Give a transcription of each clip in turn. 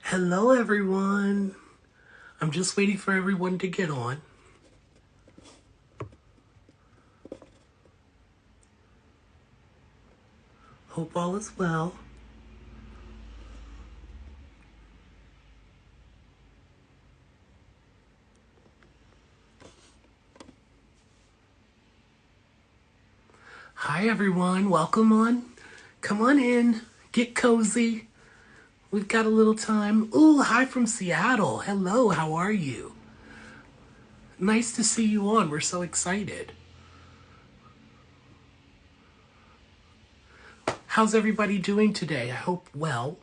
Hello, everyone. I'm just waiting for everyone to get on. Hope all is well. Hi, everyone. Welcome on. Come on in. Get cozy. We've got a little time. Ooh, hi from Seattle. Hello, how are you? Nice to see you on. We're so excited. How's everybody doing today? I hope well.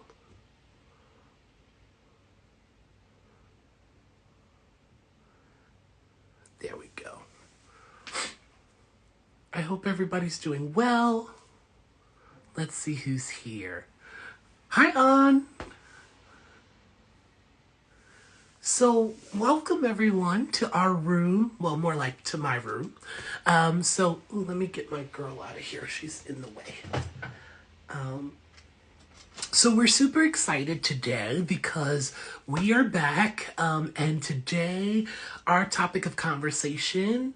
There we go. I hope everybody's doing well. Let's see who's here. Hi, An. So, welcome everyone to our room. Well, more like to my room. Let me get my girl out of here. She's in the way. So, we're super excited today because we are back. And today, our topic of conversation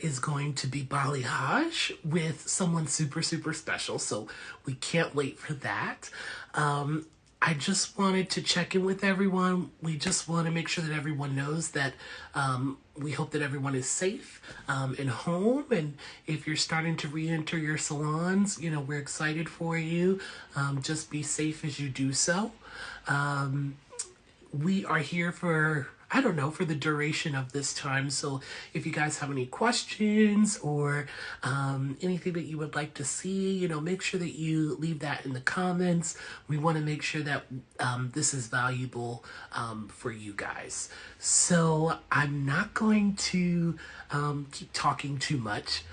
is going to be balayage with someone super, super special. So, we can't wait for that. I just wanted to check in with everyone. We just want to make sure that everyone knows that we hope that everyone is safe and home. And if you're starting to re-enter your salons, we're excited for you. Just be safe as you do so. We are here for, I don't know, for the duration of this time. So if you guys have any questions or anything that you would like to see, make sure that you leave that in the comments. We want to make sure that this is valuable for you guys. So I'm not going to keep talking too much,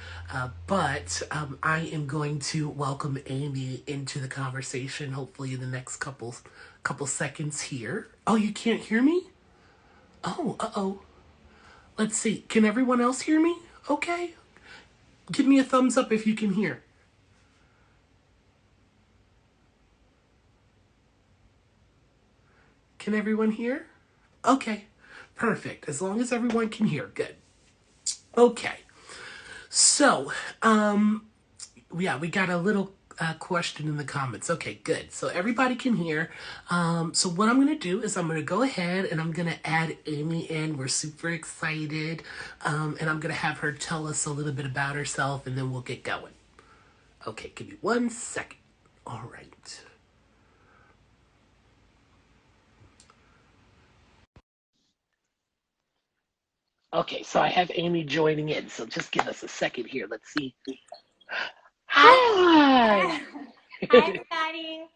but I am going to welcome Amy into the conversation, hopefully in the next couple seconds here. Oh, you can't hear me? Oh, uh-oh. Let's see. Can everyone else hear me? Okay. Give me a thumbs up if you can hear. Can everyone hear? Okay. Perfect. As long as everyone can hear. Good. Okay. So, yeah, we got a little question in the comments. Okay, good. So everybody can hear. So what I'm going to do is I'm going to go ahead and I'm going to add Amy in. We're super excited. And I'm going to have her tell us a little bit about herself and then we'll get going. Okay, give me 1 second. All right. Okay, so I have Amy joining in. So just give us a second here. Let's see. Hi! Hi, everybody.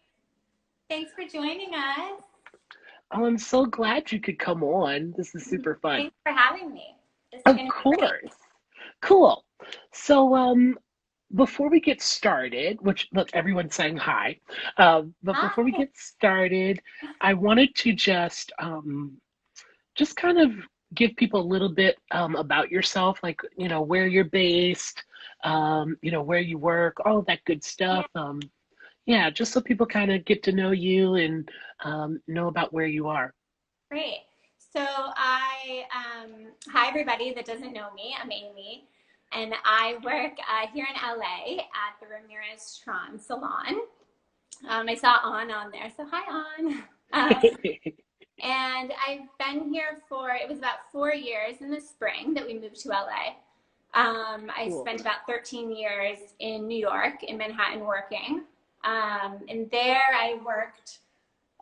Thanks for joining us. Oh, I'm so glad you could come on. This is super fun. Thanks for having me. This is Of going to be great. course. Cool. So, before we get started, which look, everyone's saying hi. But before we Hi. get started, I wanted to just kind of give people a little bit about yourself, like where you're based, where you work, all of that good Yeah, stuff. Yeah, just so people kind of get to know you and know about where you are. great. So hi, everybody that doesn't know me. I'm Amy, and I work here in LA at the Ramirez Tran Salon. I saw on there, so hi, On. And I've been here it was about 4 years in the spring that we moved to LA. I Cool. spent about 13 years in New York, in Manhattan, working. And there I worked.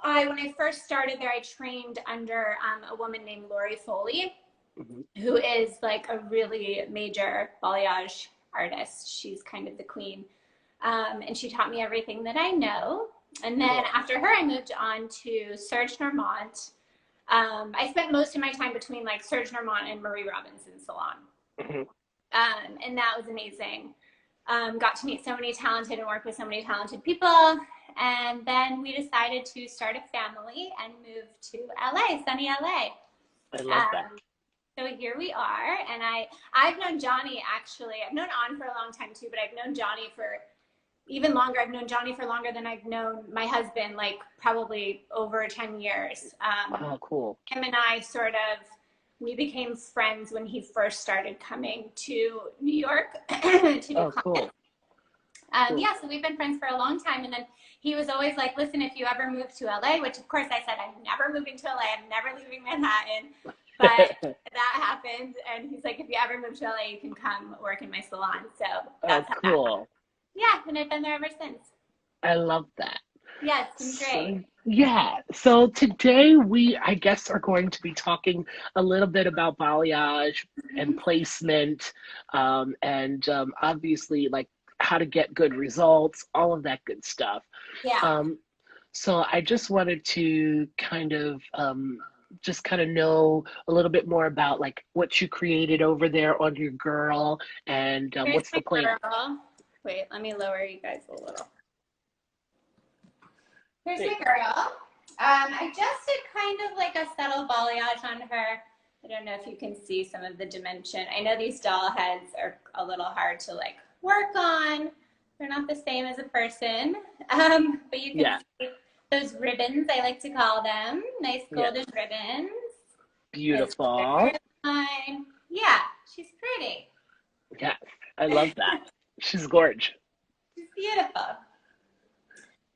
When I first started there, I trained under a woman named Lori Foley, Mhm. who is like a really major balayage artist. She's kind of the queen. And she taught me everything that I know. And then Cool. after her, I moved on to Serge Normant. I spent most of my time between like Serge Normant and Marie Robinson Salon. Mhm. And that was amazing. Got to meet so many talented and work with so many talented people. And then we decided to start a family and move to LA, sunny LA. I love that. Um, so here we are. And I've known Johnny actually. I've known On for a long time too, but I've known Johnny for even longer. I've known Johnny for longer than I've known my husband, like probably over 10 years. Oh, cool. Him and I we became friends when he first started coming to New York to do Oh, clients. cool. Cool. Yeah, so we've been friends for a long time. And then he was always like, listen, if you ever move to LA, which of course I said, I'm never moving to LA. I'm never leaving Manhattan. But that happened. And he's like, if you ever move to LA, you can come work in my salon. So that's how cool. that happened. Yeah, and I've been there ever since. I love that. Yeah, it's been great. Yeah. So today I guess, are going to be talking a little bit about balayage and placement, and obviously like how to get good results, all of that good stuff. Yeah. So I just wanted to kind of know a little bit more about like what you created over there on your girl, and what's the plan? Girl. Wait, let me lower you guys a little. Here's my girl. I just did kind of like a subtle balayage on her. I don't know if you can see some of the dimension. I know these doll heads are a little hard to like work on. They're not the same as a person. But you can see those ribbons, I like to call them. Nice golden ribbons. Beautiful. Yeah, she's pretty. Yeah, I love that. She's gorgeous. She's beautiful.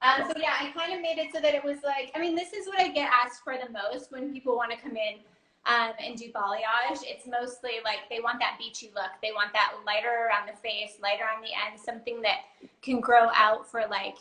So yeah, I kind of made it so that it was like, I mean, this is what I get asked for the most when people want to come in and do balayage. It's mostly like they want that beachy look. They want that lighter around the face, lighter on the end, something that can grow out for like,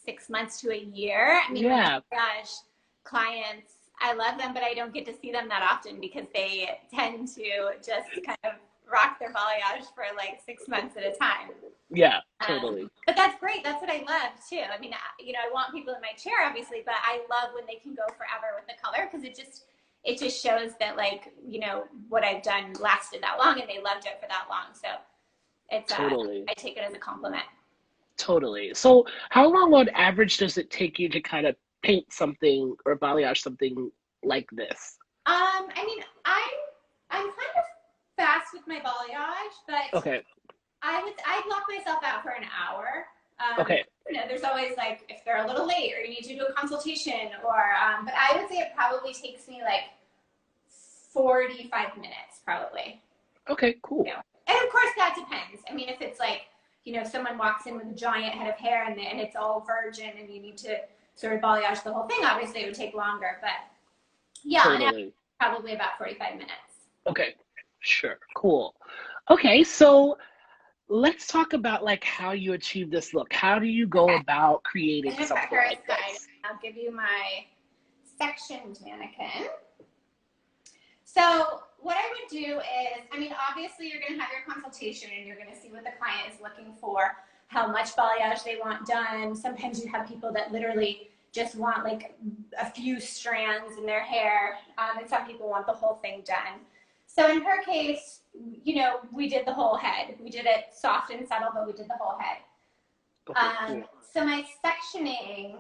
6 months to a year. I mean, balayage clients, I love them, but I don't get to see them that often because they tend to just kind of rock their balayage for like 6 months at a time. Yeah, totally. But that's great. That's what I love too. I mean, I want people in my chair, obviously, but I love when they can go forever with the color because it just shows that like, what I've done lasted that long and they loved it for that long. So it's totally. I take it as a compliment. Totally. So how long on average does it take you to kind of paint something or balayage something like this? I mean, I'm kind of fast with my balayage, but okay. I'd lock myself out for an hour. Okay. There's always like if they're a little late or you need to do a consultation or but I would say it probably takes me like 45 minutes probably. Okay, cool. And of course that depends. I mean, if it's like, someone walks in with a giant head of hair and it's all virgin and you need to sort of balayage the whole thing, obviously it would take longer, but yeah, totally. Probably about 45 minutes. Okay, sure, cool. Okay, so let's talk about like how you achieve this look. How do you go about creating something like this? I'll give you my sectioned mannequin. So what I would do is, I mean, obviously you're going to have your consultation and you're going to see what the client is looking for, how much balayage they want done. Sometimes you have people that literally just want like a few strands in their hair, and some people want the whole thing done. So in her case, we did the whole head. We did it soft and subtle, but we did the whole head. Okay, so my sectioning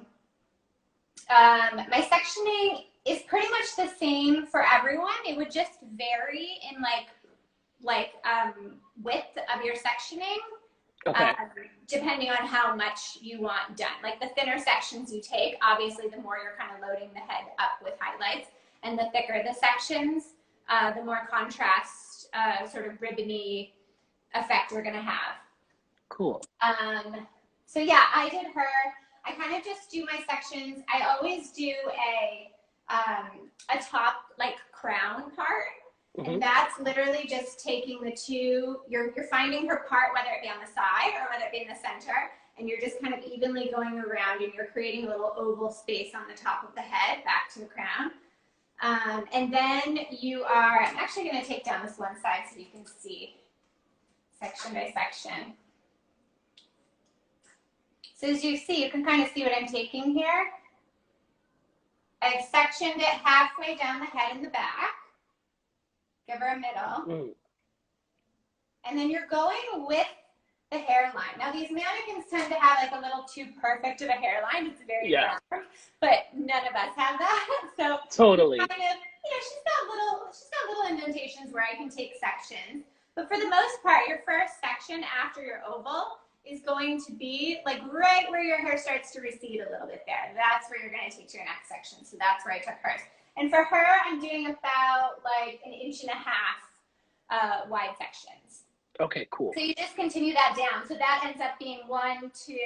is pretty much the same for everyone. It would just vary in like width of your sectioning, depending on how much you want done. Like the thinner sections you take, obviously the more you're kind of loading the head up with highlights, and the thicker the sections, the more contrast, sort of ribbony effect we're gonna have. Cool. So yeah, I did her. I kind of just do my sections. I always do a top like crown part, and that's literally just taking the two. You're finding her part, whether it be on the side or whether it be in the center, and you're just kind of evenly going around, and you're creating a little oval space on the top of the head back to the crown. And then I'm actually going to take down this one side so you can see section by section. So as you see, you can kind of see what I'm taking here. I've sectioned it halfway down the head and the back. Give her a middle. And then you're going with the hairline. Now these mannequins tend to have like a little too perfect of a hairline. It's very dark, but none of us have that. So totally. Kind of, she's got little indentations where I can take sections. But for the most part, your first section after your oval is going to be like right where your hair starts to recede a little bit there. That's where you're going to take your next section. So that's where I took hers. And for her, I'm doing about like 1.5 inches wide sections. Okay, cool. So you just continue that down. So that ends up being 1, 2,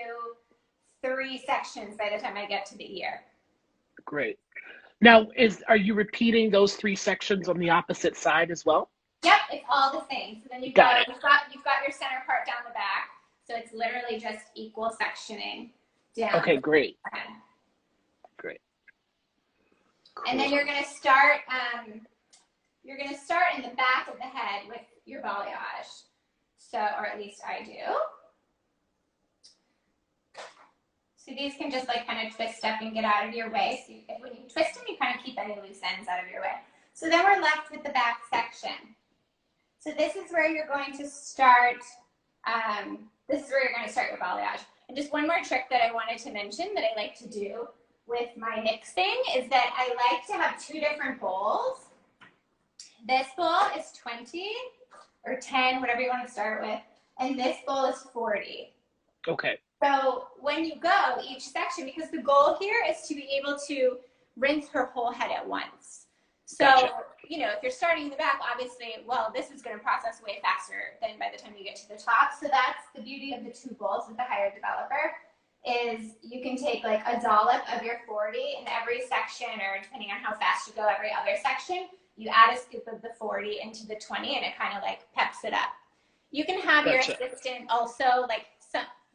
3 sections by the time I get to the ear. Great. Now, are you repeating those 3 sections on the opposite side as well? Yep, it's all the same. So then you've got your center part down the back. So it's literally just equal sectioning down. Okay, great. Great. Cool. And then you're gonna start in the back of the head with your balayage. So, or at least I do. So these can just like kind of twist up and get out of your way. So when you twist them, you kind of keep any loose ends out of your way. So then we're left with the back section. So this is where you're going to start. This is where you're going to start your balayage. And just one more trick that I wanted to mention that I like to do with my mixing is that I like to have 2 different bowls. This bowl is 20 or 10, whatever you want to start with, and this bowl is 40. Okay. So when you go each section, because the goal here is to be able to rinse her whole head at once. So, gotcha. You know, if you're starting in the back, obviously, well, this is going to process way faster than by the time you get to the top. So that's the beauty of the 2 bowls with the higher developer, is you can take like a dollop of your 40 in every section, or depending on how fast you go, every other section, you add a scoop of the 40 into the 20 and it kind of like peps it up. You can have your assistant also like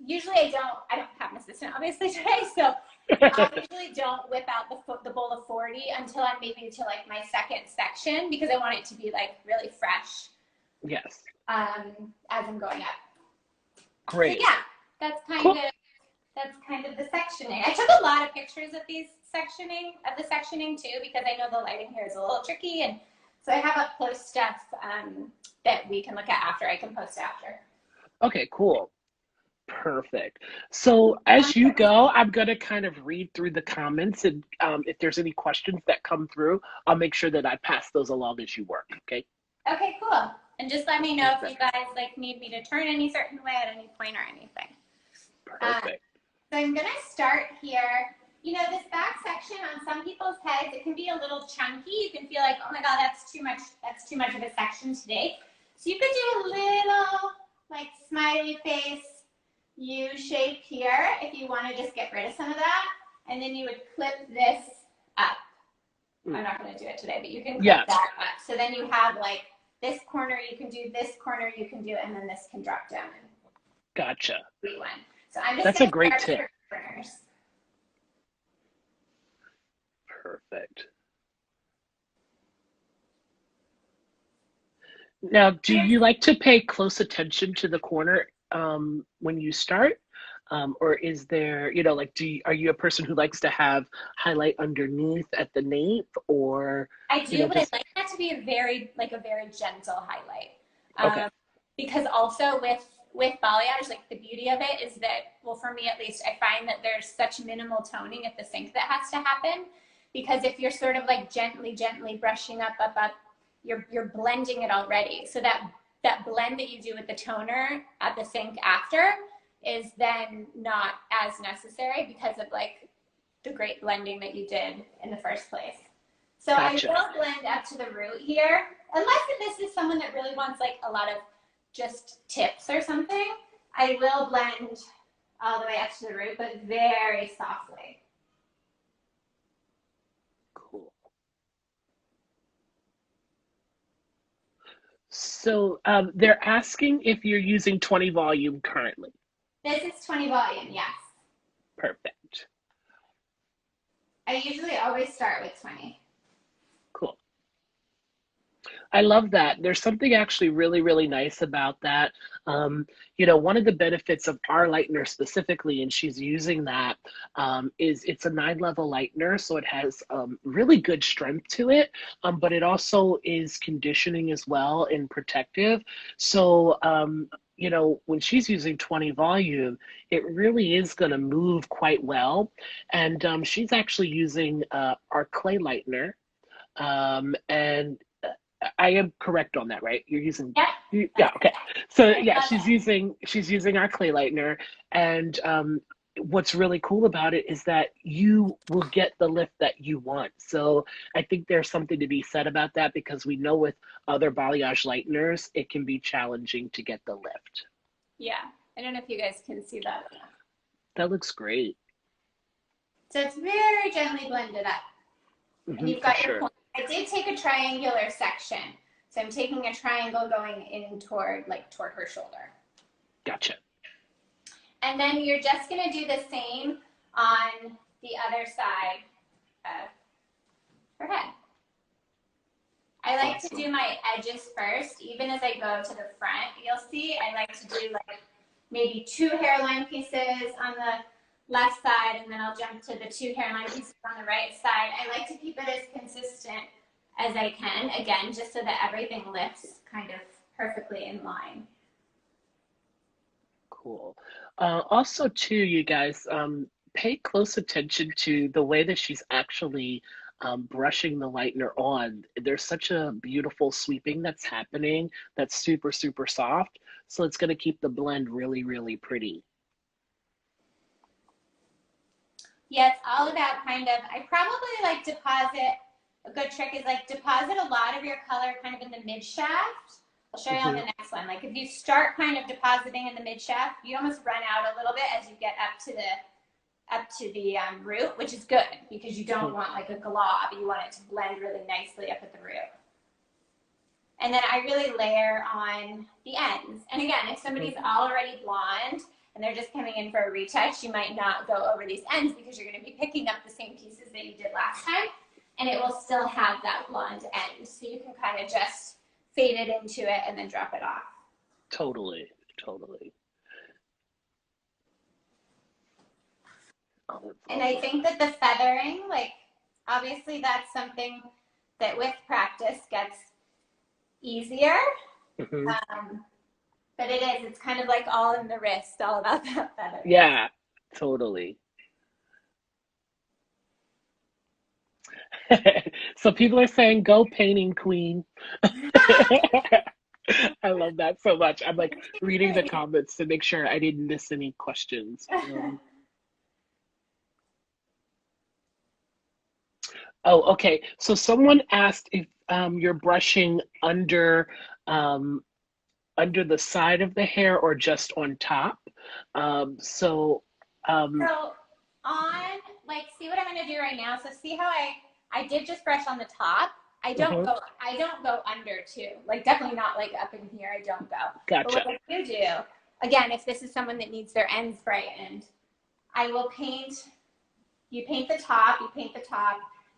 usually I don't have an assistant obviously today, so I usually don't whip out the bowl of 40 until I'm maybe to like my second section, because I want it to be like really fresh. Yes. As I'm going up. Great. So yeah, that's kind of the sectioning. I took a lot of pictures of the sectioning too, because I know the lighting here is a little tricky, and so I have up close stuff that we can look at after. I can post after. Okay, cool. Perfect. So as you go, I'm going to kind of read through the comments, and if there's any questions that come through, I'll make sure that I pass those along as you work, okay? Okay, cool. And just let me know if you guys like need me to turn any certain way at any point or anything. Perfect. So I'm going to start here. You know, this back section on some people's heads, it can be a little chunky. You can feel like, oh my God, that's too much of a section today. So you could do a little like smiley face U shape here if you want to just get rid of some of that. And then you would clip this up. I'm not going to do it today, but you can clip that up. So then you have like this corner you can do, this corner you can do, and then this can drop down. Gotcha. One. So I'm just That's a great tip. Perfect. Now, do you like to pay close attention to the corner when you start? Or is there, you know, like, are you a person who likes to have highlight underneath at the nape, or? I do, but I like that to be a very gentle highlight. Okay. Because also with balayage, like the beauty of it is that, well, for me at least, I find that there's such minimal toning at the sink that has to happen. Because if you're sort of like gently brushing up, you're blending it already. So that blend that you do with the toner at the sink after is then not as necessary because of like the great blending that you did in the first place. So gotcha. I will blend up to the root here, unless this is someone that really wants like a lot of just tips or something. I will blend all the way up to the root, but very softly. Cool. So they're asking if you're using 20 volume currently. This is 20 volume, yes. Perfect. I usually always start with 20. Cool. I love that. There's something actually really, really nice about that. You know, one of the benefits of our lightener specifically, and she's using that, is it's a 9-level lightener. So it has really good strength to it, but it also is conditioning as well and protective. So, you know, when she's using 20 volume, it really is going to move quite well. And she's actually using our clay lightener. And I am correct on that, right? You're using, Yep. yeah, okay. So I yeah, love it. she's using our clay lightener, and what's really cool about it is that you will get the lift that you want. So I think there's something to be said about that, because we know with other balayage lighteners, it can be challenging to get the lift. Yeah. I don't know if you guys can see that. That looks great. So it's very gently blended up. And you've For got your sure. point. I did take a triangular section. So I'm taking a triangle going in toward her shoulder. Gotcha. And then you're just going to do the same on the other side of her head. I like to do my edges first, even as I go to the front. You'll see I like to do like maybe 2 hairline pieces on the left side, and then I'll jump to the 2 hairline pieces on the right side. I like to keep it as consistent as I can, again, just so that everything lifts kind of perfectly in line. Cool. Also, too, you guys, pay close attention to the way that she's actually brushing the lightener on. There's such a beautiful sweeping that's happening that's super, super soft. So it's going to keep the blend really, really pretty. Yeah, it's all about kind of, I probably like deposit, a good trick is like deposit a lot of your color kind of in the mid shaft. I'll show you on the next one. Like if you start kind of depositing in the mid shaft, you almost run out a little bit as you get up to the root, which is good because you don't want like a glob. You want it to blend really nicely up at the root. And then I really layer on the ends. And again, if somebody's already blonde and they're just coming in for a retouch, you might not go over these ends because you're going to be picking up the same pieces that you did last time, and it will still have that blonde end. So you can kind of just fade it into it and then drop it off. Totally, totally. Oh, and I think that the feathering, like, obviously that's something that with practice gets easier. But it's kind of like all in the wrist, all about that feather. Yeah, totally. So people are saying, go painting queen. I love that so much. I'm like reading the comments to make sure I didn't miss any questions. Oh, okay. So someone asked if you're brushing under the side of the hair or just on top. So on, like, see what I'm going to do right now. So see how I did just brush on the top. I don't go under too. Like definitely not like up in here. I don't go. Gotcha. But what I do, again, if this is someone that needs their ends brightened, I will paint. You paint the top.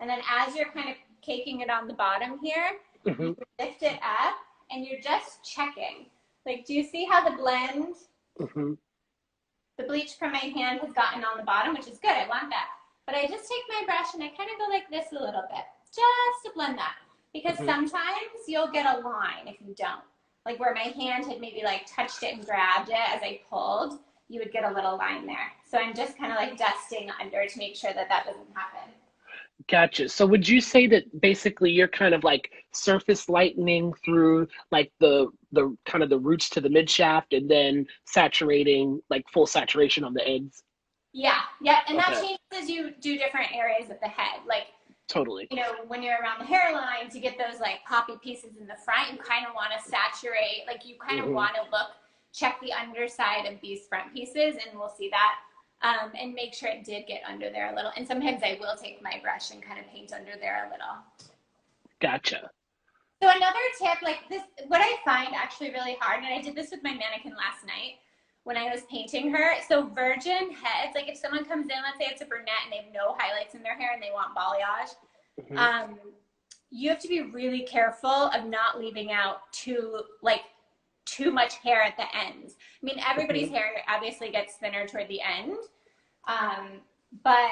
And then as you're kind of caking it on the bottom here, you lift it up and you're just checking. Like, do you see how the blend, the bleach from my hand has gotten on the bottom, which is good. I want that. But I just take my brush and I kind of go like this a little bit, just to blend that. Because sometimes you'll get a line if you don't. Like where my hand had maybe like touched it and grabbed it as I pulled, you would get a little line there. So I'm just kind of like dusting under to make sure that that doesn't happen. Gotcha. So would you say that basically you're kind of like surface lightening through like the kind of the roots to the mid shaft and then saturating, like full saturation on the ends? Yeah. And that changes as you do different areas of the head. Like, totally. You know, when you're around the hairline to get those like poppy pieces in the front, you kind of want to saturate, like you kind of want to check the underside of these front pieces, and we'll see that. And make sure it did get under there a little. And sometimes I will take my brush and kind of paint under there a little. Gotcha. So another tip, like this, what I find actually really hard, and I did this with my mannequin last night when I was painting her. So virgin heads, like if someone comes in, let's say it's a brunette and they have no highlights in their hair and they want balayage, you have to be really careful of not leaving out too much hair at the ends. I mean, everybody's hair obviously gets thinner toward the end. But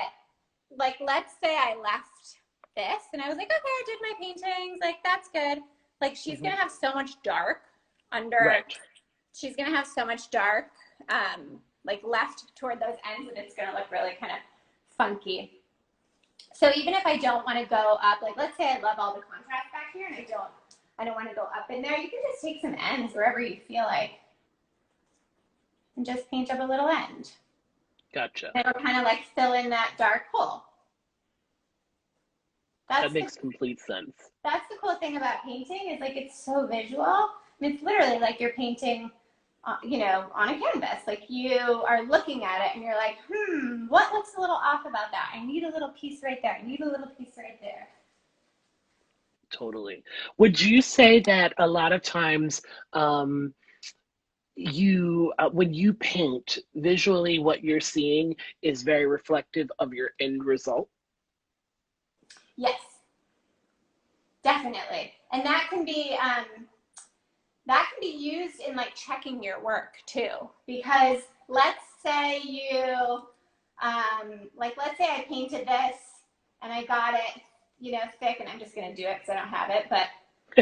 like, let's say I left this and I was like, okay, I did my paintings. Like, that's good. Like, she's going to have so much dark under, she's going to have so much dark, like left toward those ends, and it's going to look really kind of funky. So even if I don't want to go up, like let's say I love all the contrast back here and I don't I don't want to go up in there. You can just take some ends wherever you feel like and just paint up a little end. Gotcha. It'll kind of like fill in that dark hole. That makes complete sense. That's the cool thing about painting is like it's so visual. I mean, it's literally like you're painting, you know, on a canvas. Like you are looking at it and you're like, what looks a little off about that? I need a little piece right there. I need a little piece right there. Totally. Would you say that a lot of times you when you paint visually, what you're seeing is very reflective of your end result? Yes, definitely. And that can be used in like checking your work too, because let's say you let's say I painted this and I got it, you know, thick, and I'm just gonna do it because I don't have it, but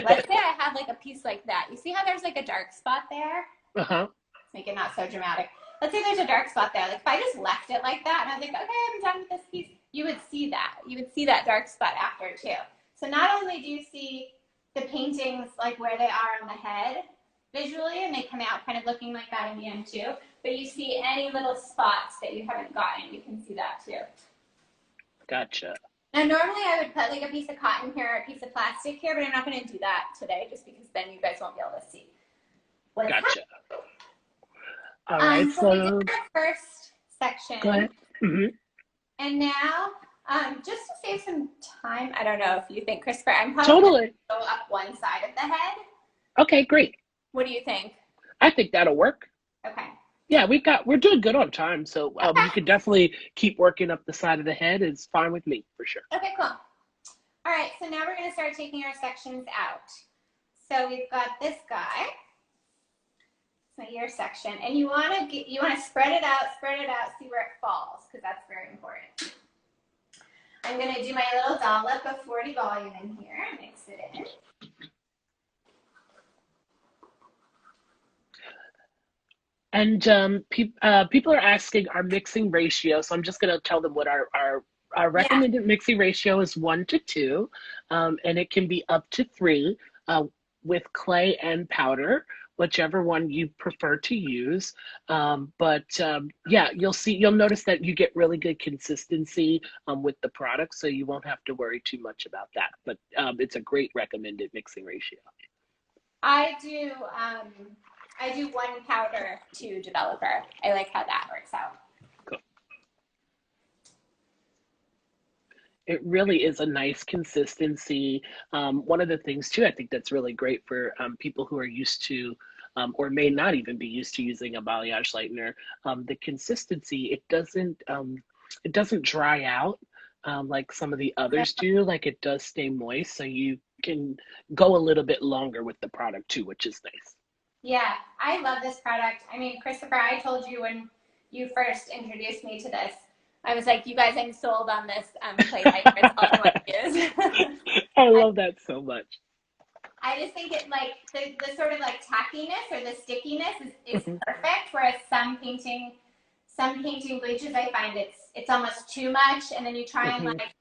let's say I have like a piece like that. You see how there's like a dark spot there? Uh-huh. Let's make it not so dramatic. Let's say there's a dark spot there. Like if I just left it like that and I was like, okay, I'm done with this piece, you would see that. You would see that dark spot after too. So not only do you see the paintings like where they are on the head visually, and they come out kind of looking like that in the end too, but you see any little spots that you haven't gotten, you can see that too. Gotcha. Now normally I would put like a piece of cotton here, or a piece of plastic here, but I'm not going to do that today just because then you guys won't be able to see what's Gotcha. happening. All right, So we did our first section. Go ahead. Mm-hmm. And now, just to save some time, I don't know if you think, Christopher, I'm probably going to go up one side of the head. Okay, great. What do you think? I think that'll work. Okay. Yeah, we're doing good on time, so you could definitely keep working up the side of the head. It's fine with me, for sure. Okay, cool. All right, so now we're going to start taking our sections out. So we've got this guy. So your section, and you want to spread it out, see where it falls, because that's very important. I'm going to do my little dollop of 40 volume in here and mix it in. And people are asking our mixing ratio, so I'm just going to tell them what our recommended mixing ratio is 1 to 2, and it can be up to 3 with clay and powder, whichever one you prefer to use. Yeah, you'll notice that you get really good consistency with the product, so you won't have to worry too much about that. But it's a great recommended mixing ratio. I do 1 powder, 2 developer. I like how that works out. Cool. It really is a nice consistency. One of the things too, I think that's really great for people who are used to or may not even be used to using a balayage lightener. The consistency, it doesn't dry out like some of the others do. Like it does stay moist, so you can go a little bit longer with the product too, which is nice. Yeah, I love this product. I mean, Christopher, I told you when you first introduced me to this, I was like, you guys, I'm sold on this clay lighter. It's all I want to use. I love that so much. I just think it like the sort of like tackiness or the stickiness is perfect. Whereas some painting bleaches, I find it's almost too much, and then you try and like,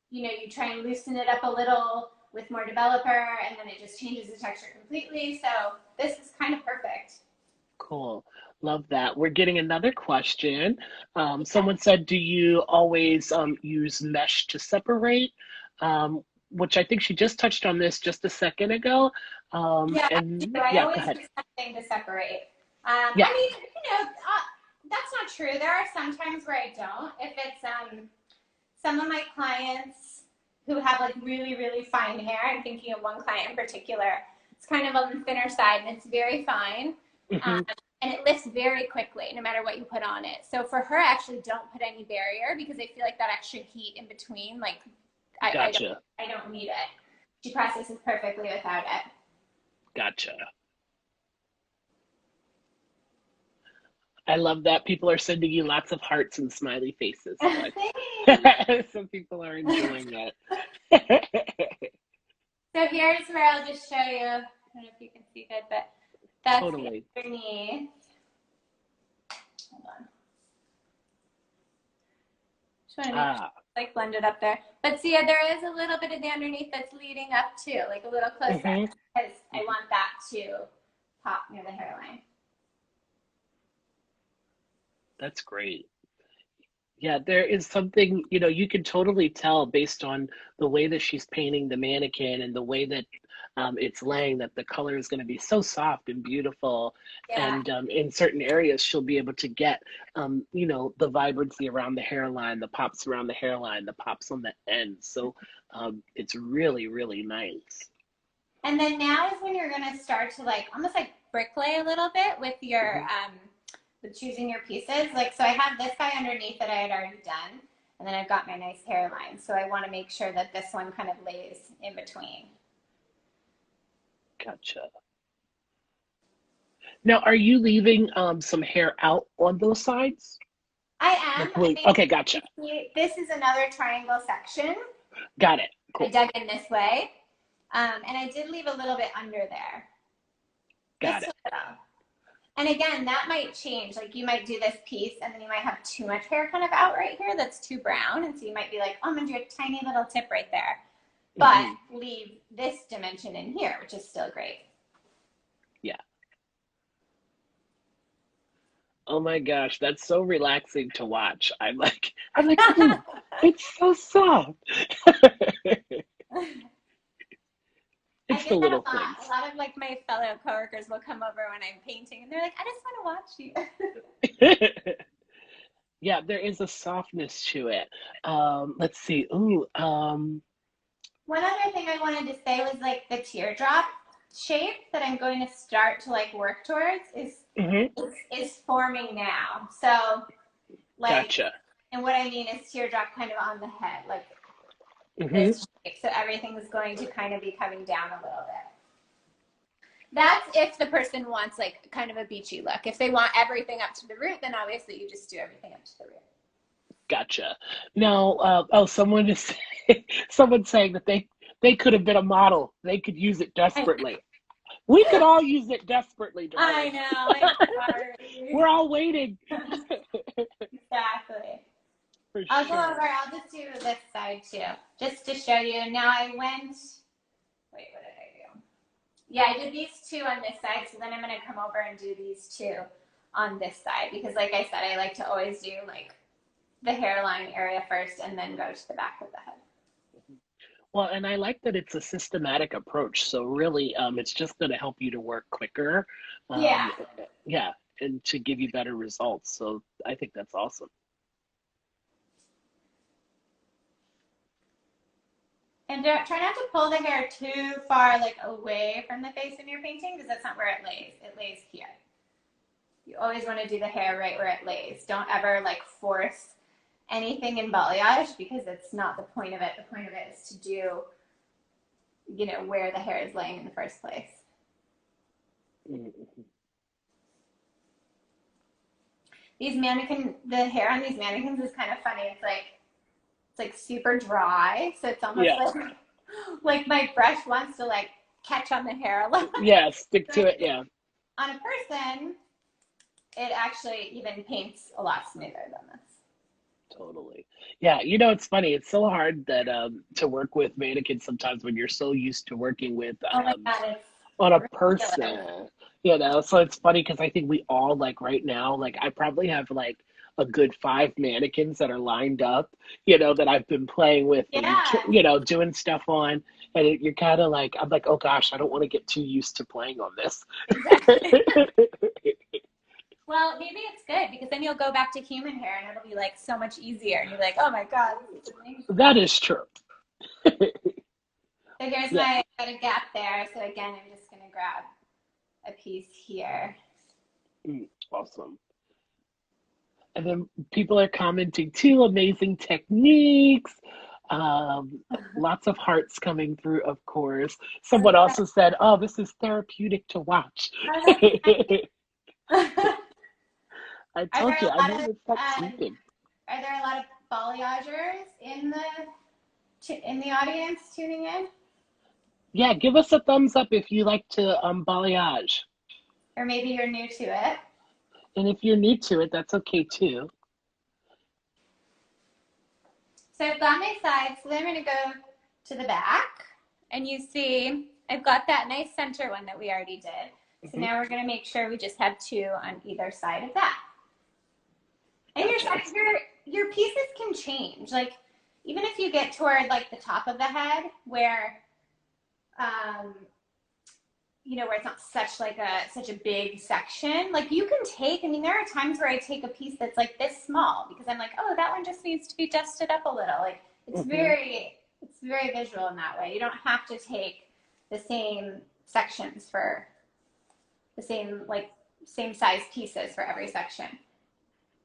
you try and loosen it up a little with more developer, and then it just changes the texture completely. So this is kind of perfect. Cool. Love that. We're getting another question. Someone said, do you always use mesh to separate? Which I think she just touched on this just a second ago. I always use something to separate. I mean, that's not true. There are some times where I don't. If it's some of my clients who have like really, really fine hair, I'm thinking of one client in particular, it's kind of on the thinner side and it's very fine. And it lifts very quickly no matter what you put on it. So for her, I actually don't put any barrier because I feel like that extra heat in between, like I don't need it. She processes perfectly without it. Gotcha. I love that people are sending you lots of hearts and smiley faces. Some people are enjoying that. So here's where I'll just show you. I don't know if you can see good, but that's totally underneath. Hold on. like blended up there. But see, there is a little bit of the underneath that's leading up too, like a little close up, because I want that to pop near the hairline. That's great. Yeah, there is something, you can totally tell based on the way that she's painting the mannequin and the way that it's laying, that the color is going to be so soft and beautiful. Yeah. And in certain areas, she'll be able to get, the vibrancy around the hairline, the pops around the hairline, the pops on the end. So it's really, really nice. And then now is when you're going to start to like almost like bricklay a little bit with your with choosing your pieces. Like, so I have this guy underneath that I had already done, and then I've got my nice hairline. So I want to make sure that this one kind of lays in between. Gotcha. Now, are you leaving some hair out on those sides? I am. Okay, gotcha. This is another triangle section. Got it. Cool. I dug in this way. And I did leave a little bit under there. Got it. And again, that might change. Like you might do this piece and then you might have too much hair kind of out right here that's too brown. And so you might be like, oh, I'm going to do a tiny little tip right there. But leave this dimension in here, which is still great. Yeah. Oh my gosh, that's so relaxing to watch. I'm like, oh, it's so soft. It's the little things. A lot of like my fellow coworkers will come over when I'm painting and they're like, I just want to watch you. Yeah, there is a softness to it. Let's see. Ooh. One other thing I wanted to say was like the teardrop shape that I'm going to start to like work towards is forming now. So like, gotcha. And what I mean is teardrop kind of on the head, like this shape. So everything is going to kind of be coming down a little bit. That's if the person wants like kind of a beachy look. If they want everything up to the root, then obviously you just do everything up to the root. Gotcha. Now, someone's saying that they could have been a model. They could use it desperately. We could all use it desperately. I know. We're all waiting. Exactly. I'll go over. I'll just do this side too, just to show you. Now I went. Wait, what did I do? Yeah, I did these two on this side, so then I'm gonna come over and do these two on this side because, like I said, I like to always do like the hairline area first and then go to the back of the head. Well, and I like that it's a systematic approach. So really, it's just going to help you to work quicker. Yeah, and to give you better results. So I think that's awesome. And try not to pull the hair too far, like away from the face in your painting, because that's not where it lays. It lays here. You always want to do the hair right where it lays. Don't ever like force anything in balayage because it's not the point of it. The point of it is to do, where the hair is laying in the first place. The hair on these mannequins is kind of funny. It's like super dry, so it's almost like my brush wants to like catch on the hair a little. Yeah, stick to it. Yeah. On a person, it actually even paints a lot smoother than this. Totally. Yeah, it's funny. It's so hard that to work with mannequins sometimes when you're so used to working with on a person. So it's funny because I think we all like right now, like I probably have like a good 5 mannequins that are lined up, that I've been playing with and, doing stuff on. And you're kind of like, I'm like, oh gosh, I don't want to get too used to playing on this. Exactly. Well, maybe it's good because then you'll go back to human hair and it'll be like so much easier. And you're like, oh my God. That is true. So here's I got a gap there. So again, I'm just going to grab a piece here. Awesome. And then people are commenting too, amazing techniques. Lots of hearts coming through, of course. Someone also said, oh, this is therapeutic to watch. I told you, I never stopped sleeping. Are there a lot of balayagers in the audience tuning in? Yeah, give us a thumbs up if you like to balayage. Or maybe you're new to it. And if you're new to it, that's okay too. So I've got my sides, so then I'm going to go to the back, and you see I've got that nice center one that we already did. So Mhm. now we're going to make sure we just have 2 on either side of that. And Gotcha. your pieces can change. Like, even if you get toward like the top of the head where um, where it's not such a big section. Like, you can take, I mean, there are times where I take a piece that's like this small because I'm like, oh, that one just needs to be dusted up a little. Like, Hmm. it's very visual in that way. You don't have to take the same sections for the same size pieces for every section.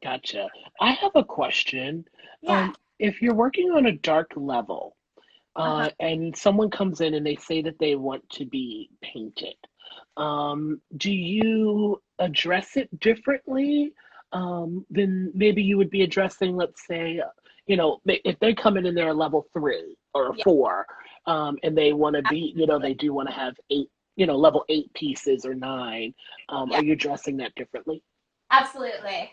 Gotcha. I have a question. Yeah. If you're working on a dark level, Uh-huh. and someone comes in and they say that they want to be painted, do you address it differently than maybe you would be addressing, let's say, if they come in and they're a level 3 or a Yeah. 4, and they want to be, they do want to have 8, level 8 pieces or 9, Yeah. are you addressing that differently? Absolutely.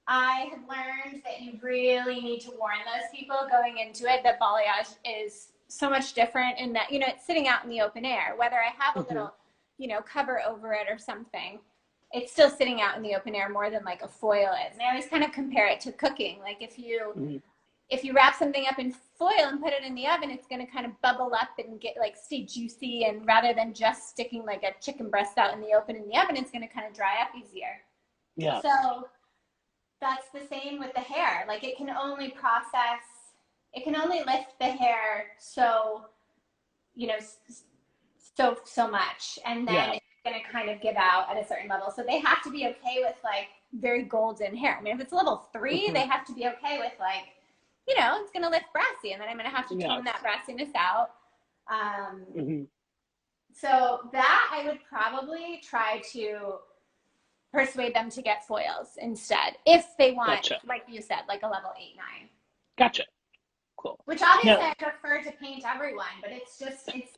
I have learned that you really need to warn those people going into it that balayage is so much different in that, it's sitting out in the open air. Whether I have a Hmm. little, cover over it or something, it's still sitting out in the open air more than like a foil is. And I always kind of compare it to cooking. Like, Hmm. if you wrap something up in foil and put it in the oven, it's going to kind of bubble up and get like stay juicy. And rather than just sticking like a chicken breast out in the open in the oven, it's going to kind of dry up easier. Yeah. So that's the same with the hair. Like, it can only lift the hair so, so much. And then Yeah. it's going to kind of give out at a certain level. So they have to be okay with like very golden hair. I mean, if it's level 3, Hmm. they have to be okay with like, it's going to lift brassy. And then I'm going to have to tone Yes. that brassiness out. Um, Hmm. so that I would probably try to persuade them to get foils instead if they want, Gotcha. like you said, like a level 8, 9. Gotcha. Cool. Which obviously Now, I prefer to paint everyone, but it's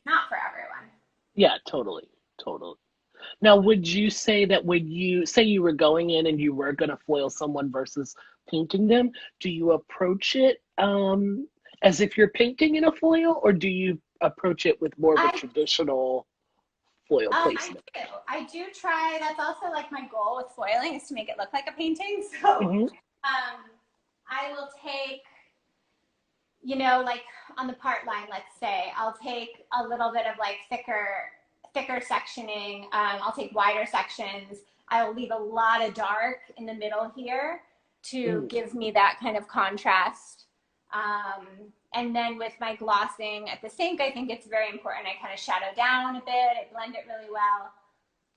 not for everyone. yeah, totally. Totally. Now, would you say that when you say you were going in and you were going to foil someone versus painting them, do you approach it as if you're painting in a foil, or do you approach it with more of a I traditional foil I placement? do. I do try. That's also like my goal with foiling is to make it look like a painting. So Hmm. I will take, like on the part line, let's say, I'll take a little bit of like thicker sectioning. I'll take wider sections. I'll leave a lot of dark in the middle here to Mm. give me that kind of contrast. Um, and then with my glossing at the sink, I think it's very important. I kind of shadow down a bit. I blend it really well.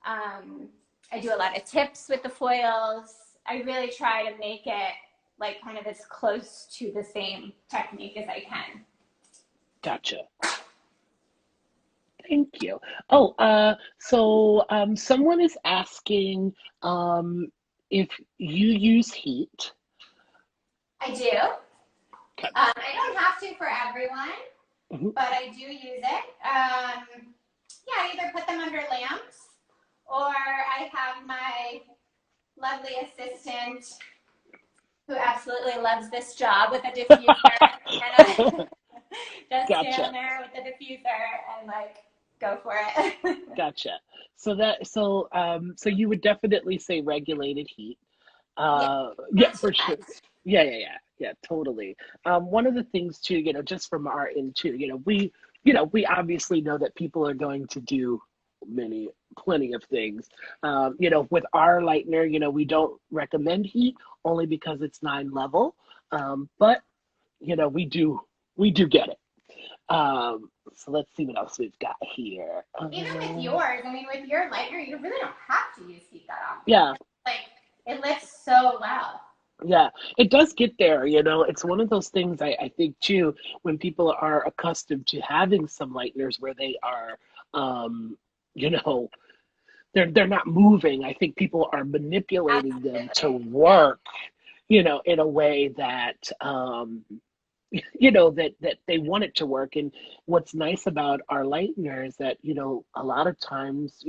I do a lot of tips with the foils. I really try to make it like kind of as close to the same technique as I can. Gotcha. Thank you. Oh, so someone is asking if you use heat. I do. Okay. I don't have to for everyone, Mhm. but I do use it. Yeah, I either put them under lamps or I have my lovely assistant who absolutely loves this job with a diffuser and just Gotcha. stand there with the diffuser and like go for it. Gotcha. So you would definitely say regulated heat. Yeah, Yeah, not too for sure. much. Yeah, totally. One of the things too, just from our end too, we obviously know that people are going to do plenty of things. With our lightener, we don't recommend heat only because it's 9 level. But we do get it. So let's see what else we've got here. Even with yours, I mean, with your lightener, you really don't have to use heat that often. Yeah, Like, it lifts so well. yeah, it does get there. It's one of those things I think too, when people are accustomed to having some lighteners where they are, um, you know, they're not moving. I think people are manipulating them to Absolutely. Yeah. work, in a way that, that they want it to work. And what's nice about our lightener is that, a lot of times,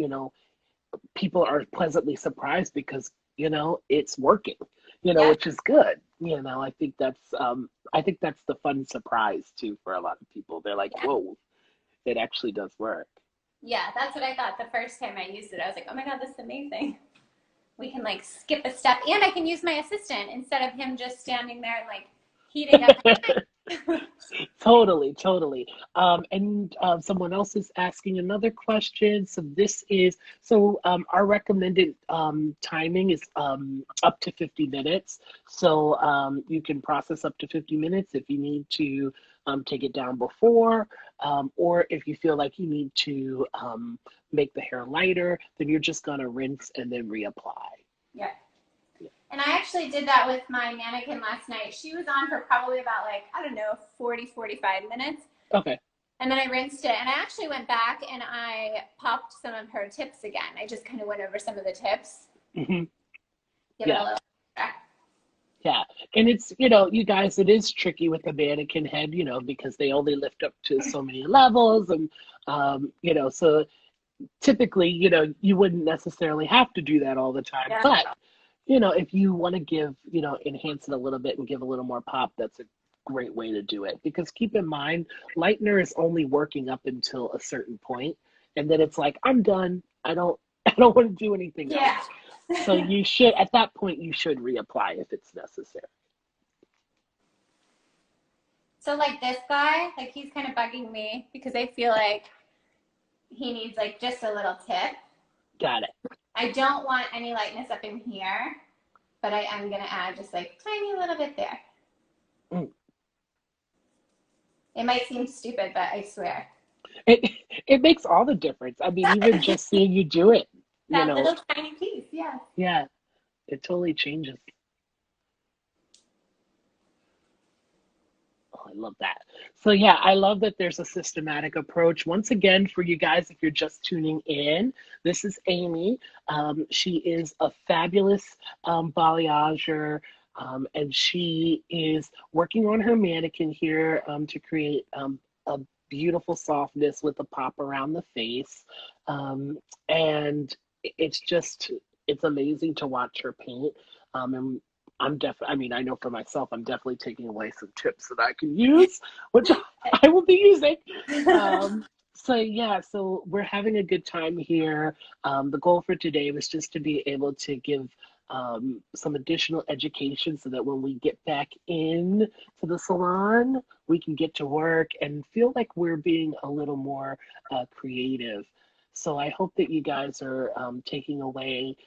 people are pleasantly surprised because, it's working. Yeah. which is good. I think that's the fun surprise too for a lot of people. They're like, Yeah. whoa, it actually does work. Yeah, that's what I thought the first time I used it. I was like, oh my God, this is amazing. We can like skip a step and I can use my assistant instead of him just standing there and like heating up. Totally, totally. And someone else is asking another question. Our recommended timing is up to 50 minutes. So you can process up to 50 minutes if you need to take it down before, or if you feel like you need to make the hair lighter, then you're just gonna rinse and then reapply. Yeah. And I actually did that with my mannequin last night. She was on for probably about like, I don't know, 40, 45 minutes. Okay. And then I rinsed it. And I actually went back and I popped some of her tips again. I just kind of went over some of the tips. Mm-hmm. Give it a Yeah. little extra. Yeah. And it's, you guys, it is tricky with the mannequin head, because they only lift up to so many levels. And, so typically, you wouldn't necessarily have to do that all the time. Yeah. But, if you want to give, enhance it a little bit and give a little more pop, that's a great way to do it. Because keep in mind, Lightner is only working up until a certain point, and then it's like, I'm done. I don't want to do anything else. So you should, at that point, you should reapply if it's necessary. So like this guy, like he's kind of bugging me because I feel like he needs like just a little tip. Got it. I don't want any lightness up in here, but I am going to add just like tiny little bit there. Mm. It might seem stupid, but I swear. It makes all the difference. I mean, even just seeing you do it, that little tiny piece, yeah. Yeah, it totally changes. Oh, I love that. So yeah, I love that there's a systematic approach. Once again, for you guys, if you're just tuning in, this is Amy. She is a fabulous balayager, and she is working on her mannequin here to create a beautiful softness with a pop around the face. And it's amazing to watch her paint. And I know for myself, I'm definitely taking away some tips that I can use, which I will be using. So we're having a good time here. The goal for today was just to be able to give some additional education so that when we get back in to the salon, we can get to work and feel like we're being a little more creative. So I hope that you guys are taking away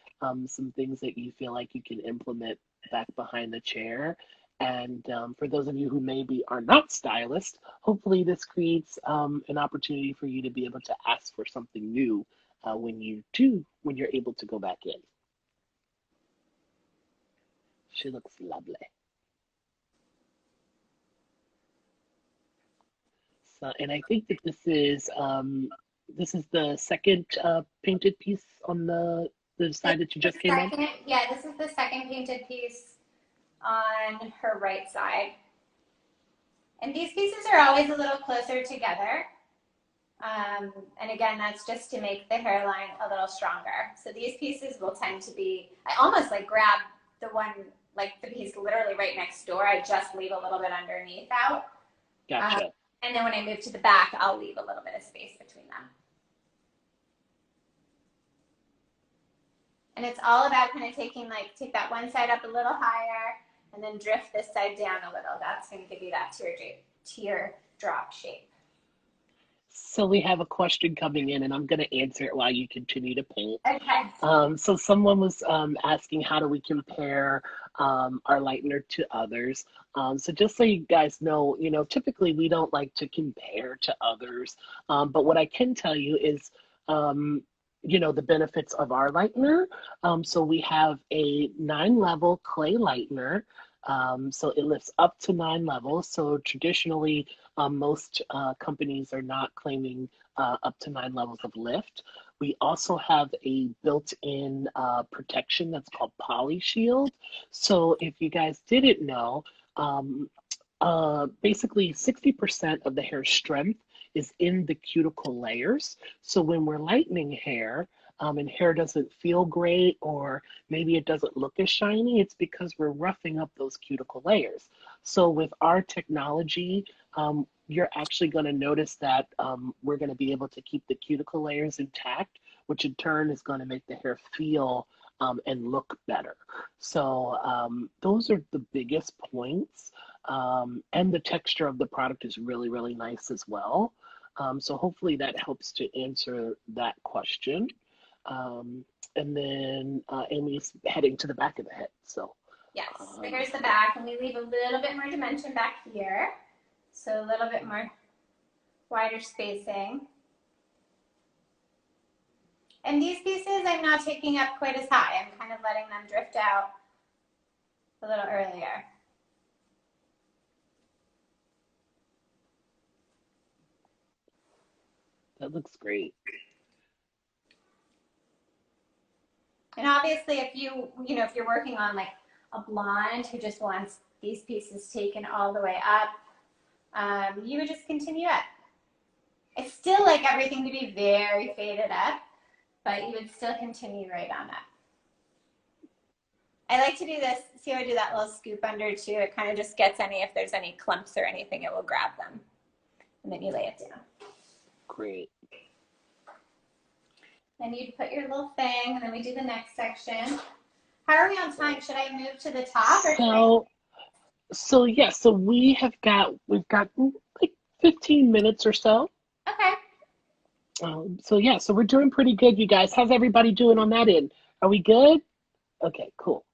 some things that you feel like you can implement back behind the chair. And for those of you who maybe are not stylists, hopefully this creates an opportunity for you to be able to ask for something new when you're able to go back in. She looks lovely. So, and I think that this is the second painted piece on the side that you just came on? Yeah, this is the second painted piece on her right side. And these pieces are always a little closer together. And again, that's just to make the hairline a little stronger. So these pieces will tend to be, I almost like grab the one, like the piece literally right next door. I just leave a little bit underneath out. Gotcha. And then when I move to the back, I'll leave a little bit of space between them. And it's all about kind of take that one side up a little higher and then drift this side down a little. That's going to give you that teardrop shape. So we have a question coming in, and I'm going to answer it while you continue to paint. Okay. So someone was asking, how do we compare our lightener to others? So just so you guys know, typically we don't like to compare to others. But what I can tell you is, the benefits of our lightener. So we have a 9-level clay lightener. So it lifts up to 9 levels. So traditionally, most companies are not claiming up to 9 levels of lift. We also have a built-in protection that's called Poly Shield. So if you guys didn't know, basically 60% of the hair strength is in the cuticle layers. So when we're lightening hair, and hair doesn't feel great, or maybe it doesn't look as shiny, it's because we're roughing up those cuticle layers. So with our technology, you're actually going to notice that we're going to be able to keep the cuticle layers intact, which in turn is going to make the hair feel and look better. So those are the biggest points. And the texture of the product is really, really nice as well. So hopefully that helps to answer that question. And then Amy's heading to the back of the head. So yes, so here's the back, and we leave a little bit more dimension back here. So a little bit more wider spacing. And these pieces I'm not taking up quite as high. I'm kind of letting them drift out a little earlier. that looks great. And obviously if if you're working on like a blonde who just wants these pieces taken all the way up, you would just continue up. I still like everything to be very faded up, but you would still continue right on up. I like to do this, see how I do that little scoop under too? It kind of just gets if there's any clumps or anything, it will grab them. And then you lay it down. Great. Then you put your little thing, and then we do the next section. How are we on time? Should I move to the top? Or so yeah, so we've got like 15 minutes or so. Okay. So yeah, so we're doing pretty good, you guys. How's everybody doing on that end? Are we good? Okay, cool.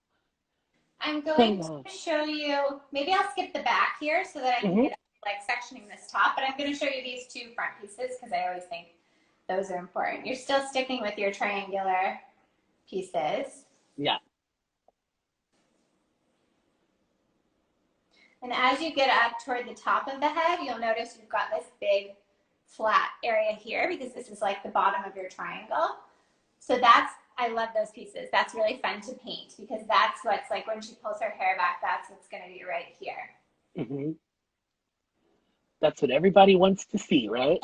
I'm going to show you, maybe I'll skip the back here so that I can get like sectioning this top, but I'm going to show you these two front pieces because I always think those are important. You're still sticking with your triangular pieces. Yeah. And as you get up toward the top of the head, you'll notice you've got this big flat area here because this is like the bottom of your triangle. So I love those pieces. That's really fun to paint because that's what's like when she pulls her hair back, that's what's going to be right here. Mm-hmm. That's what everybody wants to see, right?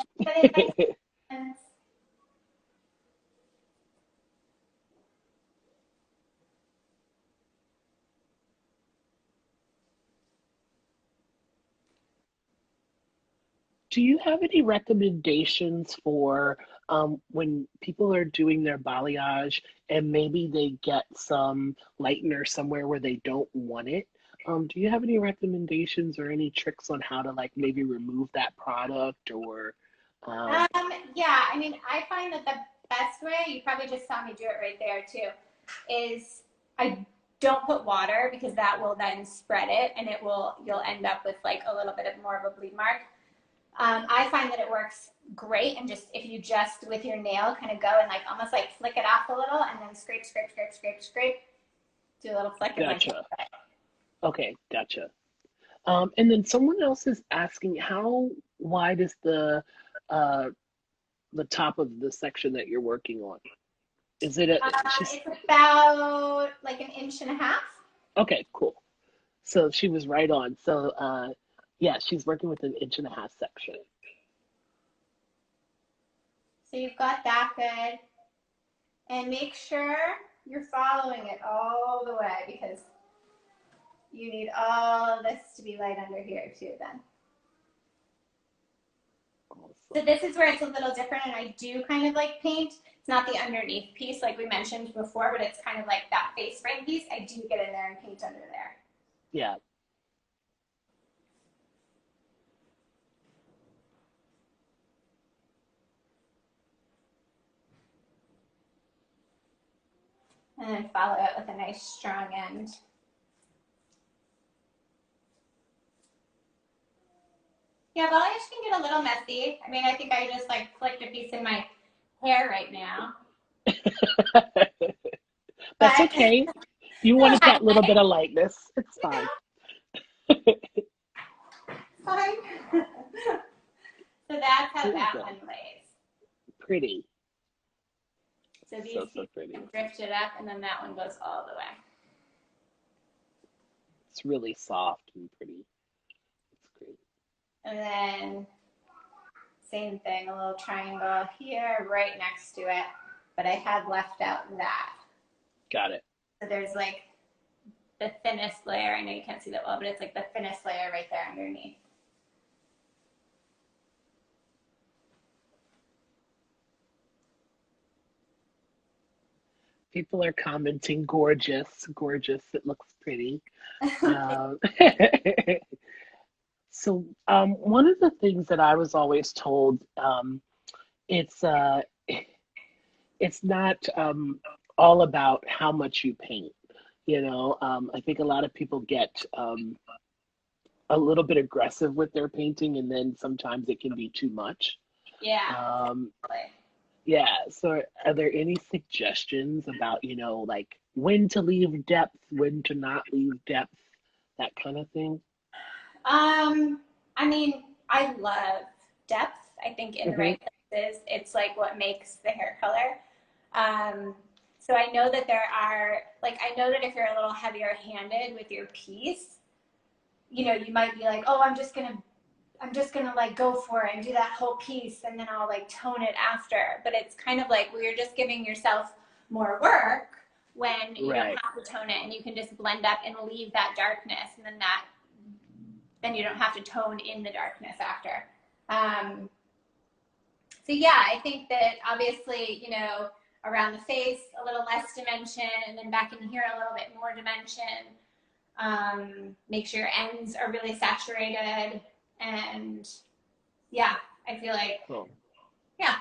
Do you have any recommendations for when people are doing their balayage and maybe they get some lightener somewhere where they don't want it? Do you have any recommendations or any tricks on how to like maybe remove that product or? Yeah, I mean, I find that the best way, you probably just saw me do it right there too, is I don't put water because that will then spread it and you'll end up with like a little bit of more of a bleed mark. I find that it works great, and just if you just with your nail kind of go and like almost like flick it off a little and then scrape, scrape, scrape, scrape, scrape, do a little flick. Gotcha. Okay, gotcha. And then someone else is asking, how wide is the top of the section that you're working on? Is it it's about like 1.5 inches. Okay, cool. So she was right on. So yeah, she's working with 1.5 inches section. So you've got that good. And make sure you're following it all the way because you need all this to be light under here too then. Awesome. So this is where it's a little different, and I do kind of like paint. It's not the underneath piece like we mentioned before, but it's kind of like that face frame piece. I do get in there and paint under there. Yeah. And then follow it with a nice strong end. Yeah, balayage can get a little messy. I mean, I think I just like flicked a piece in my hair right now. That's okay. You wanted that little bit of lightness. It's fine. Fine. So that's how that one lays. Pretty. So these so pretty. Drift it up, and then that one goes all the way. It's really soft and pretty. It's great. And then same thing, a little triangle here, right next to it. but I had left out that. Got it. So there's like the thinnest layer. I know you can't see that well, but it's like the thinnest layer right there underneath. People are commenting, gorgeous, gorgeous. It looks pretty. Um, so one of the things that I was always told, it's it's not all about how much you paint. You know, I think a lot of people get a little bit aggressive with their painting, and then sometimes it can be too much. Yeah. Yeah, so are there any suggestions about, you know, like when to leave depth, when to not leave depth, that kind of thing? I mean, I love depth. I think in the Mm-hmm. right places, it's like what makes the hair color. So I know that there are, like, I know that if you're a little heavier handed with your piece, you know, you might be like, oh, I'm just gonna like go for it and do that whole piece and then I'll like tone it after. But it's kind of like, well, you're just giving yourself more work when you Right. don't have to tone it, and you can just blend up and leave that darkness, and then you don't have to tone in the darkness after. So yeah, I think that obviously, you know, around the face, a little less dimension, and then back in here, a little bit more dimension. Make sure your ends are really saturated. And yeah, I feel like, Cool. yeah.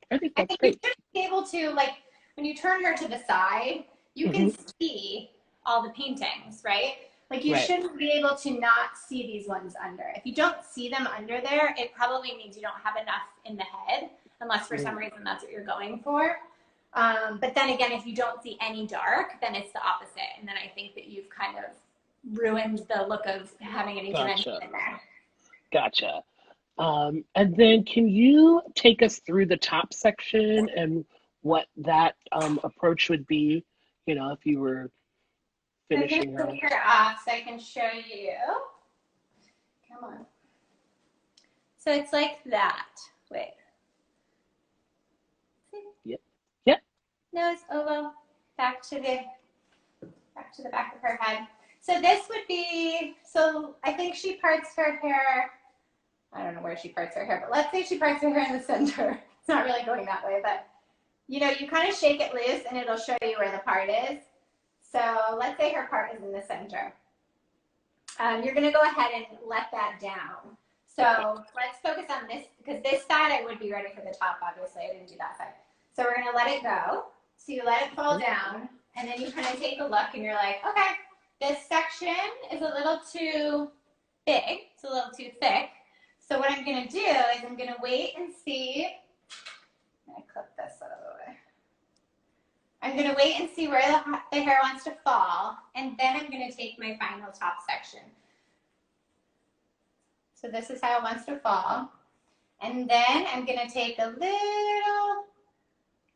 I think I that's think you great. should be able to, like, when you turn her to the side, you can see all the paintings, right? Like, you Right. shouldn't be able to not see these ones under. If you don't see them under there, it probably means you don't have enough in the head, unless for some reason that's what you're going for. But then again, if you don't see any dark, then it's the opposite. And then I think that you've kind of ruined the look of having any dimension in there. Gotcha. And then can you take us through the top section and what that approach would be, you know, if you were finishing her? I'm going to take her off so I can show you. Come on. So it's like that. Wait. See? Yep. Yep. Nose, oval, back to the back of her head. So this would be, so I think she parts her hair, I don't know where she parts her hair, but let's say she parts her hair in the center. It's not really going that way, but you know, you kind of shake it loose and it'll show you where the part is. So let's say her part is in the center. You're gonna go ahead and let that down. So let's focus on this, because this side I would be ready for the top, obviously. I didn't do that side. So we're gonna let it go. So you let it fall down, and then you kind of take a look and you're like, okay, this section is a little too big. It's a little too thick. So what I'm gonna do is I'm gonna wait and see. I'm gonna clip this out of the way. I'm gonna wait and see where the hair wants to fall, and then I'm gonna take my final top section. So this is how it wants to fall. And then I'm gonna take a little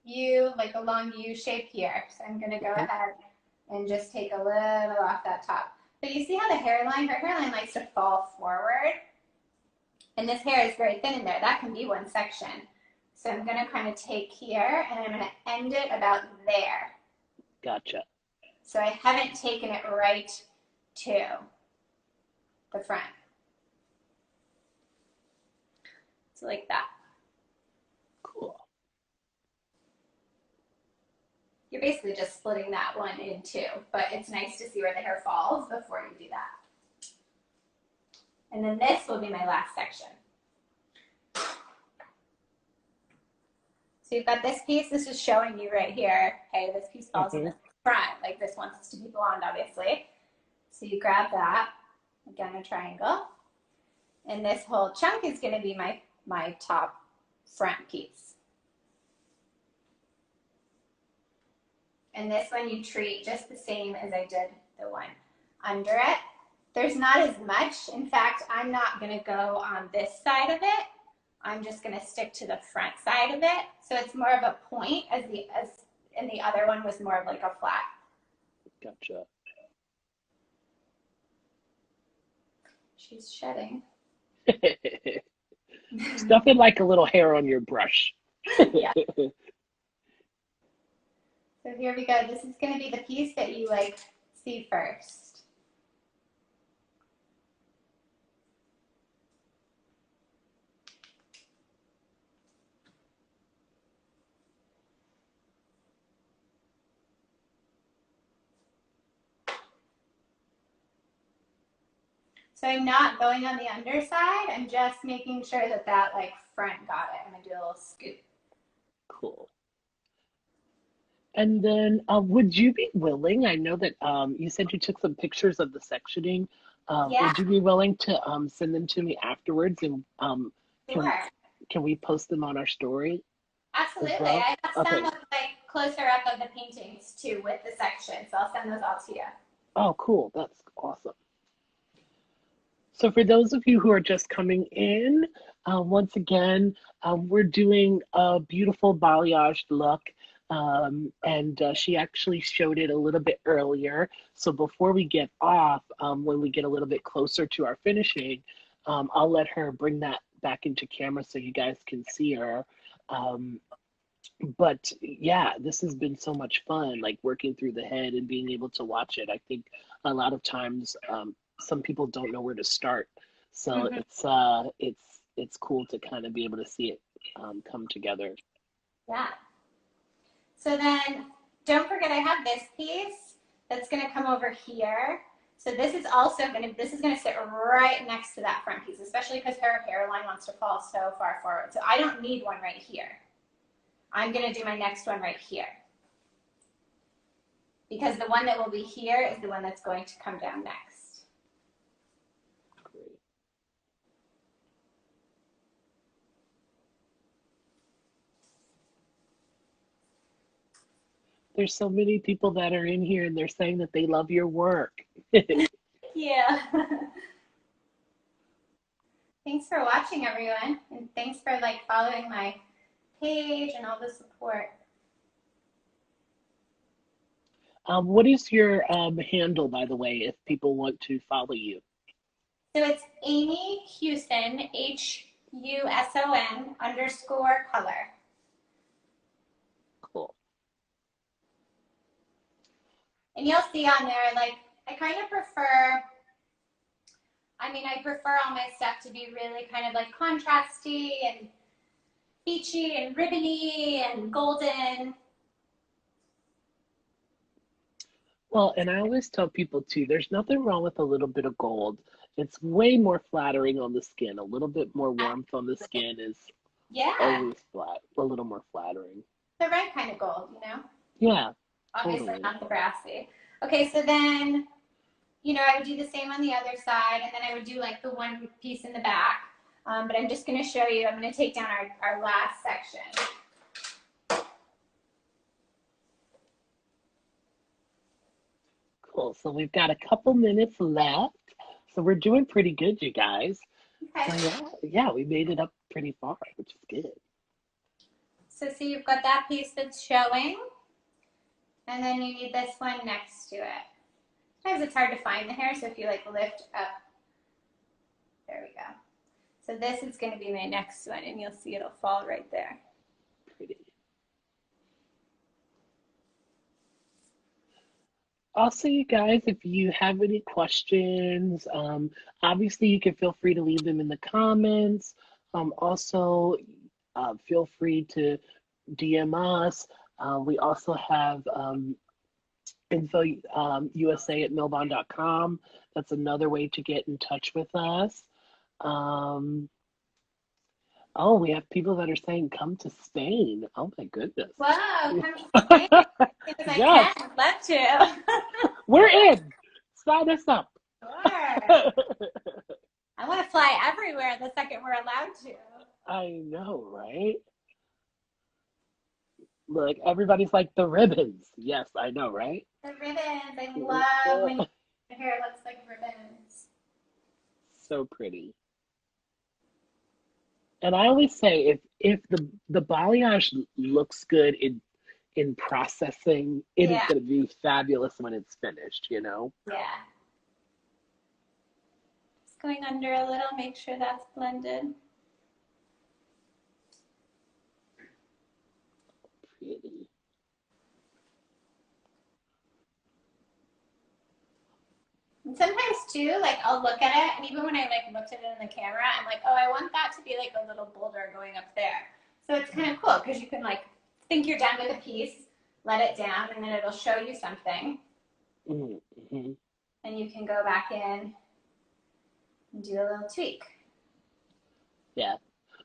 U, like a long U shape here. So I'm gonna go ahead and just take a little off that top. But you see how the hairline, her hairline likes to fall forward. And this hair is very thin in there. That can be one section. So I'm gonna kind of take here and I'm gonna end it about there. Gotcha. So I haven't taken it right to the front. So like that. Cool. You're basically just splitting that one in two, but it's nice to see where the hair falls before you do that. And then this will be my last section. So you've got this piece. This is showing you right here, hey, this piece falls in the front. Like this wants to be blonde, obviously. So you grab that, again, a triangle. And this whole chunk is going to be my top front piece. And this one you treat just the same as I did the one under it. There's not as much. In fact, I'm not going to go on this side of it. I'm just going to stick to the front side of it. So it's more of a point and the other one was more of like a flat. Gotcha. She's shedding. Stuff it like a little hair on your brush. Yeah. So here we go. This is going to be the piece that you like see first. So I'm not going on the underside. I'm just making sure that that like front got it. I'm gonna do a little scoop. Cool. And then would you be willing, I know that you said you took some pictures of the sectioning. Yeah. Would you be willing to send them to me afterwards and Sure. can we post them on our story? Absolutely. Well? I have Okay. some of like closer up of the paintings too with the section, so I'll send those all to you. Oh, cool. That's awesome. So for those of you who are just coming in, once again, we're doing a beautiful balayage look. And she actually showed it a little bit earlier. So before we get off, when we get a little bit closer to our finishing, I'll let her bring that back into camera so you guys can see her. But yeah, this has been so much fun, like working through the head and being able to watch it. I think a lot of times some people don't know where to start. So it's cool to kind of be able to see it come together. Yeah. So then don't forget I have this piece that's going to come over here. So this is also going to sit right next to that front piece, especially because her hairline wants to fall so far forward. So I don't need one right here. I'm going to do my next one right here. Because the one that will be here is the one that's going to come down next. Great. There's so many people that are in here and they're saying that they love your work. Yeah. Thanks for watching, everyone. And thanks for like following my page and all the support. What is your handle, by the way, if people want to follow you? So it's Amy Huson, HUSON _color. Cool. And you'll see on there, like, I prefer all my stuff to be really kind of like contrasty and peachy and ribbony and golden. Well, and I always tell people too, there's nothing wrong with a little bit of gold. It's way more flattering on the skin. A little bit more warmth on the skin is always a little more flattering. The right kind of gold, you know? Yeah. Obviously totally. not the brassy. Okay, so then, you know, I would do the same on the other side, and then I would do like the one piece in the back. But I'm just going to show you, I'm going to take down our last section. Cool. So we've got a couple minutes left. So we're doing pretty good, you guys. Okay. So yeah, we made it up pretty far, which is good. So see, you've got that piece that's showing, and then you need this one next to it. Sometimes it's hard to find the hair, so if you like lift up, there we go. So this is going to be my next one, and you'll see it'll fall right there. Pretty. Also, you guys, if you have any questions, obviously you can feel free to leave them in the comments. Also, feel free to DM us. We also have info USA at MILBON.com. That's another way to get in touch with us. Oh, we have people that are saying come to Spain. Oh my goodness. Whoa, come to Spain. Because Yes. I can. Love to. We're in. Sign us up. Sure. I want to fly everywhere the second we're allowed to. I know, right? Look, everybody's like the ribbons. Yes, I know, right? The ribbons. I love when your hair looks like ribbons. So pretty. And I always say if the balayage looks good in processing, it is going to be fabulous when it's finished, you know? Yeah. Just going under a little, make sure that's blended. Pretty. And sometimes too, like I'll look at it, and even when I like looked at it in the camera, I'm like, oh, I want that to be like a little boulder going up there. So it's kind of cool because you can like think you're done with a piece, let it down, and then it'll show you something. Mm-hmm. And you can go back in and do a little tweak. Yeah.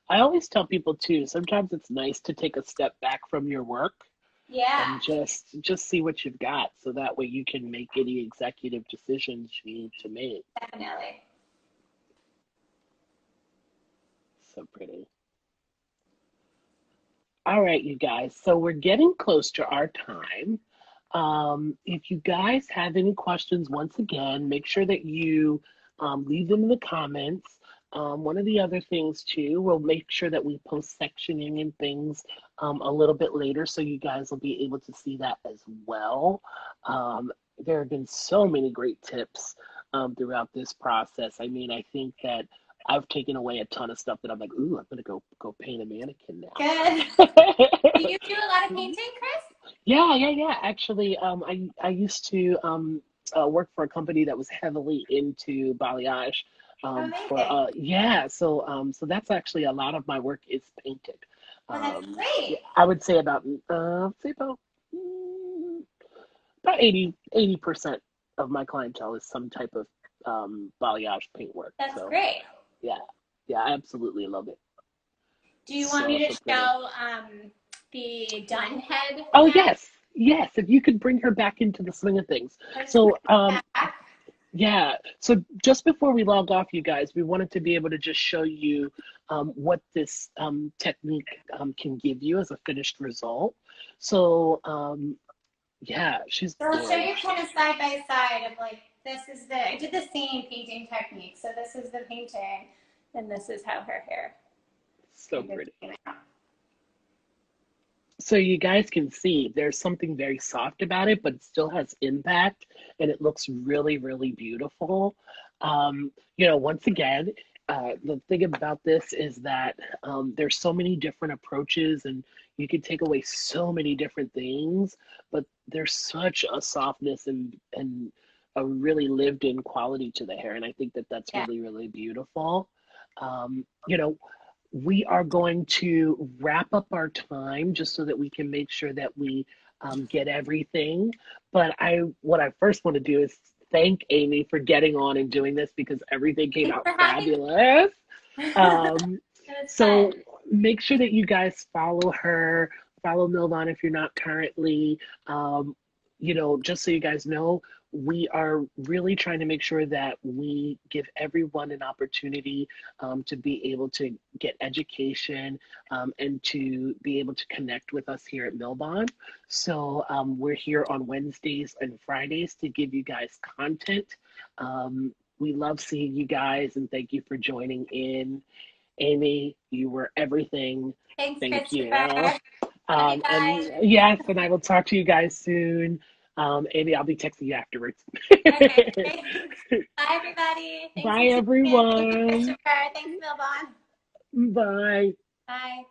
I always tell people too, sometimes it's nice to take a step back from your work Yeah. and just see what you've got so that way you can make any executive decisions you need to make. Definitely. So pretty. All right, you guys. So we're getting close to our time. If you guys have any questions, once again, make sure that you leave them in the comments. One of the other things too, we'll make sure that we post sectioning and things a little bit later so you guys will be able to see that as well. There have been so many great tips throughout this process. I mean, I think that I've taken away a ton of stuff that I'm like, ooh, I'm gonna go paint a mannequin now. Good. Do you do a lot of painting, Chris? Yeah. Actually, I used to work for a company that was heavily into balayage. So that's actually a lot of my work is painted. Oh, that's great. I would say about mm, about 80% of my clientele is some type of balayage paintwork. That's so great. yeah, I absolutely love it. Do you want me to show the done head? Oh, yes. If you could bring her back into the swing of things. So, yeah. So just before we log off, you guys, we wanted to be able to just show you what this technique can give you as a finished result. So, yeah, she's. So I'll show you kind of side by side of like, I did the same painting technique. So this is the painting, and this is how her hair. So pretty. So you guys can see there's something very soft about it, but it still has impact and it looks really, really beautiful. Once again, the thing about this is that there's so many different approaches and you can take away so many different things, but there's such a softness and a really lived in quality to the hair. And I think that that's really, really beautiful. We are going to wrap up our time just so that we can make sure that we get everything. But what I first want to do is thank Amy for getting on and doing this because everything came out fabulous. So make sure that you guys follow her, follow MILBON if you're not currently. Just so you guys know, we are really trying to make sure that we give everyone an opportunity to be able to get education and to be able to connect with us here at MILBON. So we're here on Wednesdays and Fridays to give you guys content. We love seeing you guys and thank you for joining in. Amy, you were everything. Thank you. And yes, and I will talk to you guys soon. Amy, I'll be texting you afterwards. Okay. Bye, everybody. Bye, everyone. Thanks, Christopher. Thanks, MILBON. Bye. Bye.